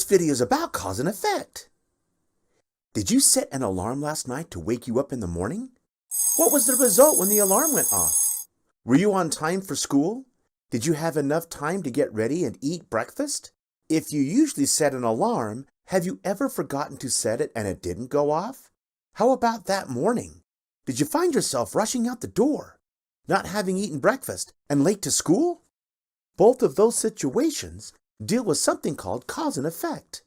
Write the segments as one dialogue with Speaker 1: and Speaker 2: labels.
Speaker 1: video is about cause and effect. Did you set an alarm last night to wake you up in the morning? What was the result when the alarm went off? Were you on time for school? Did you have enough time to get ready and eat breakfast? If you usually set an alarm, have you ever forgotten to set it and it didn't go off? How about that morning? Did you find yourself rushing out the door, not having eaten breakfast, and late to school? Both of those situations deal with something called cause and effect.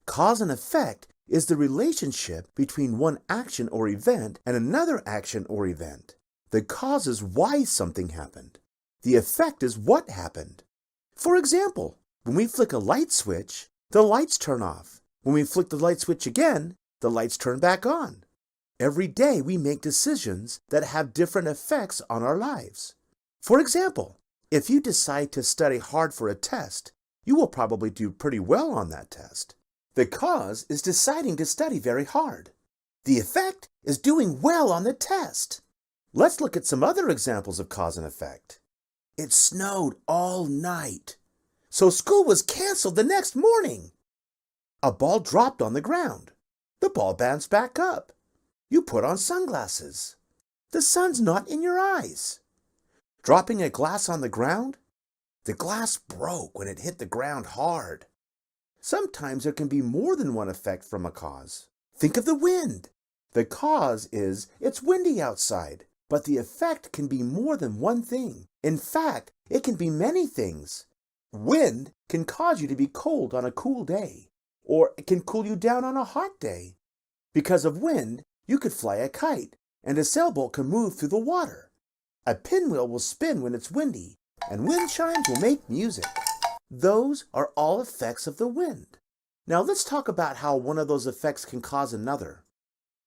Speaker 1: Cause and effect is the relationship between one action or event and another action or event. The cause is why something happened. The effect is what happened. For example, when we flick a light switch, the lights turn off. When we flick the light switch again, the lights turn back on. Every day we make decisions that have different effects on our lives. For example, if you decide to study hard for a test, you will probably do pretty well on that test. The cause is deciding to study very hard. The effect is doing well on the test. Let's look at some other examples of cause and effect. It snowed all night, so school was canceled the next morning. A ball dropped on the ground. The ball bounced back up. You put on sunglasses. The sun's not in your eyes. Dropping a glass on the ground? The glass broke when it hit the ground hard. Sometimes there can be more than one effect from a cause. Think of the wind. The cause is it's windy outside, but the effect can be more than one thing. In fact, it can be many things. Wind can cause you to be cold on a cool day, or it can cool you down on a hot day. Because of wind, you could fly a kite, and a sailboat can move through the water. A pinwheel will spin when it's windy, and wind chimes will make music. Those are all effects of the wind. Now let's talk about how one of those effects can cause another.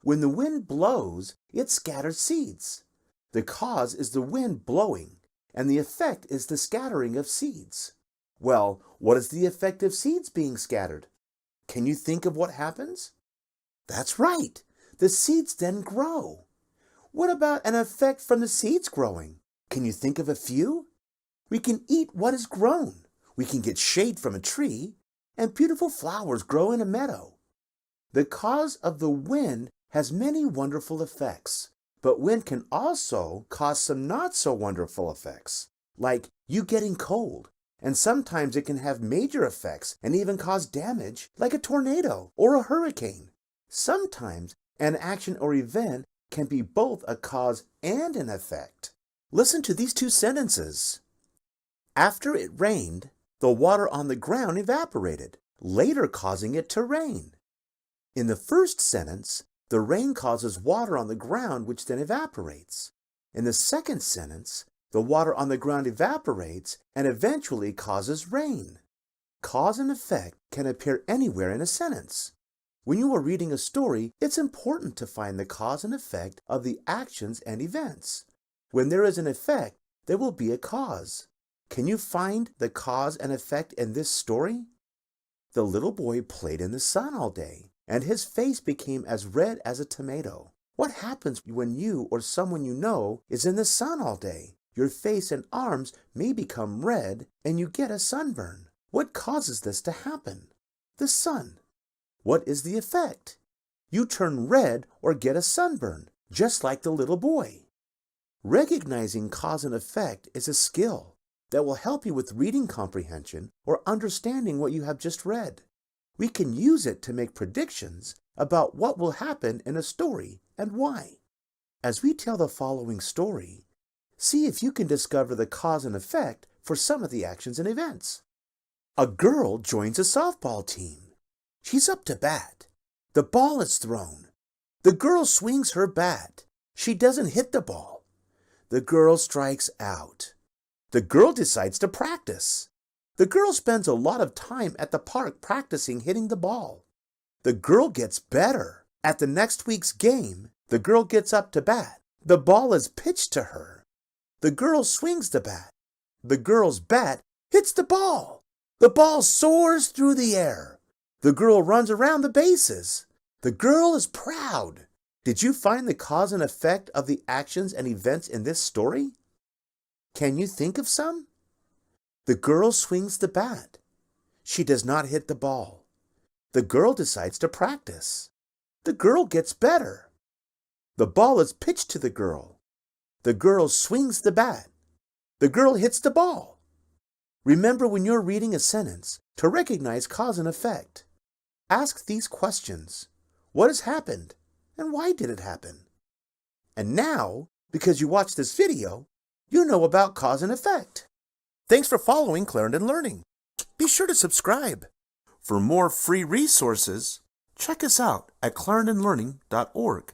Speaker 1: When the wind blows, it scatters seeds. The cause is the wind blowing, and the effect is the scattering of seeds. Well, what is the effect of seeds being scattered? Can you think of what happens? That's right. The seeds then grow. What about an effect from the seeds growing? Can you think of a few? We can eat what is grown. We can get shade from a tree, and beautiful flowers grow in a meadow. The cause of the wind has many wonderful effects, but wind can also cause some not so wonderful effects, like you getting cold, and sometimes it can have major effects and even cause damage, like a tornado or a hurricane. Sometimes an action or event can be both a cause and an effect. Listen to these two sentences. After it rained, the water on the ground evaporated, later causing it to rain. In the first sentence, the rain causes water on the ground which then evaporates. In the second sentence, the water on the ground evaporates and eventually causes rain. Cause and effect can appear anywhere in a sentence. When you are reading a story, it's important to find the cause and effect of the actions and events. When there is an effect, there will be a cause. Can you find the cause and effect in this story? The little boy played in the sun all day, and his face became as red as a tomato. What happens when you or someone you know is in the sun all day? Your face and arms may become red, and you get a sunburn. What causes this to happen? The sun. What is the effect? You turn red or get a sunburn, just like the little boy. Recognizing cause and effect is a skill that will help you with reading comprehension or understanding what you have just read. We can use it to make predictions about what will happen in a story and why. As we tell the following story, see if you can discover the cause and effect for some of the actions and events. A girl joins a softball team. She's up to bat. The ball is thrown. The girl swings her bat. She doesn't hit the ball. The girl strikes out. The girl decides to practice. The girl spends a lot of time at the park practicing hitting the ball. The girl gets better. At the next week's game, the girl gets up to bat. The ball is pitched to her. The girl swings the bat. The girl's bat hits the ball. The ball soars through the air. The girl runs around the bases. The girl is proud. Did you find the cause and effect of the actions and events in this story? Can you think of some? The girl swings the bat. She does not hit the ball. The girl decides to practice. The girl gets better. The ball is pitched to the girl. The girl swings the bat. The girl hits the ball. Remember when you're reading a sentence to recognize cause and effect. Ask these questions. What has happened? And why did it happen? And now, because you watched this video, you know about cause and effect. Thanks for following Clarendon Learning. Be sure to subscribe. For more free resources, check us out at clarendonlearning.org.